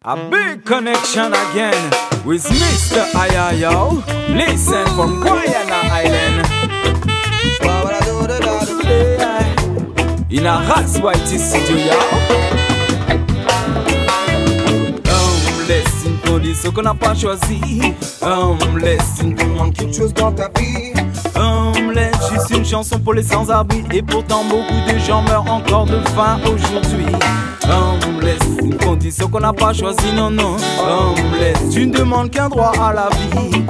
A big connection again with Mr. Ayayo. Listen from Guyana Island. In a Ras White studio, laisse une condition qu'on n'a pas choisie. Laisse une demande quelque chose dans ta vie. Laisse juste une chanson pour les sans-abri. Et pourtant beaucoup de gens meurent encore de faim aujourd'hui. Laisse une condition qu'on n'a pas choisie, non, non. Laisse, tu ne demandes qu'un droit à la vie.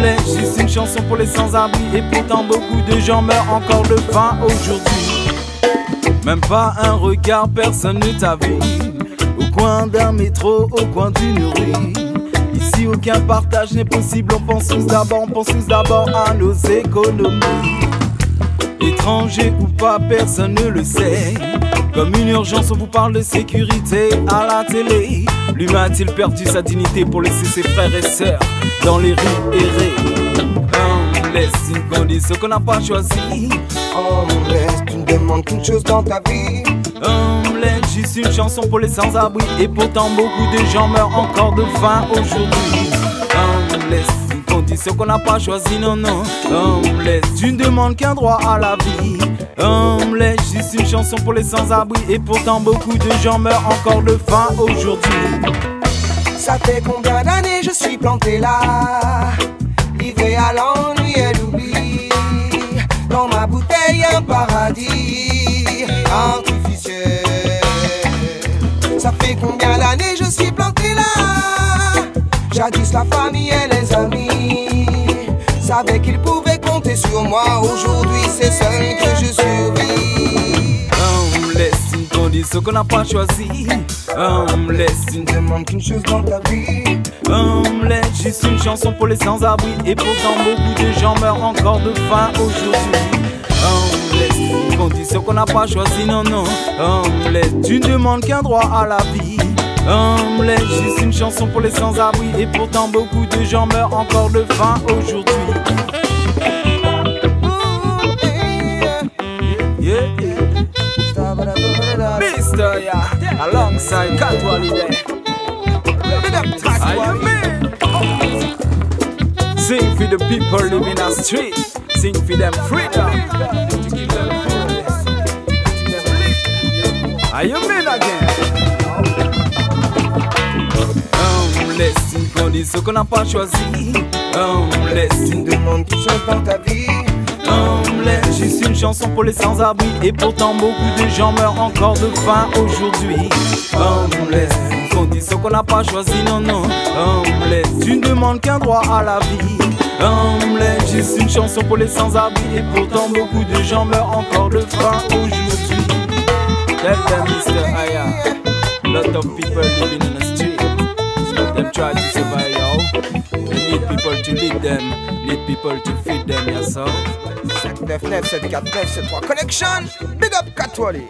Laisse juste une chanson pour les sans-abri. Et pourtant beaucoup de gens meurent encore de faim aujourd'hui. Même pas un regard, personne ne t'a vu. Au coin d'un métro, au coin d'une rue. Ici aucun partage n'est possible, on pense tous d'abord à nos économies. Étranger ou pas, personne ne le sait. Comme une urgence, on vous parle de sécurité à la télé. L'humain a-t-il perdu sa dignité pour laisser ses frères et sœurs dans les rues errer? Laisse une condition qu'on n'a pas choisie. Laisse, tu ne demandes qu'une chose dans ta vie. Laisse juste une chanson pour les sans-abri. Et pourtant beaucoup de gens meurent encore de faim aujourd'hui. Laisse une condition qu'on n'a pas choisie, non, non. Laisse, tu ne demandes qu'un droit à la vie. Laisse juste une chanson pour les sans-abri. Et pourtant beaucoup de gens meurent encore de faim aujourd'hui. Ça fait combien d'années je suis planté là, livré à l'ennui et l'oubli. Dans ma bouteille un paradis artificiel. Ça fait combien d'années je suis planté là. Jadis la famille et les amis savaient qu'ils pouvaient compter sur moi. Aujourd'hui c'est seul que je survis. Laisse une condition qu'on n'a pas choisie. Laisse une demande qu'une chose dans ta vie. Laisse juste une chanson pour les sans-abri. Et pourtant beaucoup de gens meurent encore de faim aujourd'hui. Laisse une condition qu'on n'a pas choisie, non, non. Laisse, tu ne demandes qu'un droit à la vie. Laisse juste une chanson pour les sans-abri. Et pourtant beaucoup de gens meurent encore de faim aujourd'hui. Mr. Yeah, alongside Katwali there. Are you mean? Sing for the people living in the street. Sing for them freedom. Are you mean again? Laisse une condition qu'on n'a pas choisie. Laisse une demande qu'une chose dans ta vie. Laisse juste une chanson pour les sans-abri. Et pourtant beaucoup de gens meurent encore de faim aujourd'hui. Laisse une condition qu'on n'a pas choisie, non, non. Laisse, tu ne demandes qu'un droit à la vie. Laisse juste une chanson pour les sans-abri. Et pourtant beaucoup de gens meurent encore de faim aujourd'hui. Tell them, Mr. Aya, lot of people living in the street. Let them try to survive, yo. They need people to lead them, need people to feed them, yes, so. 799 749 73 Connection, big up Katwali.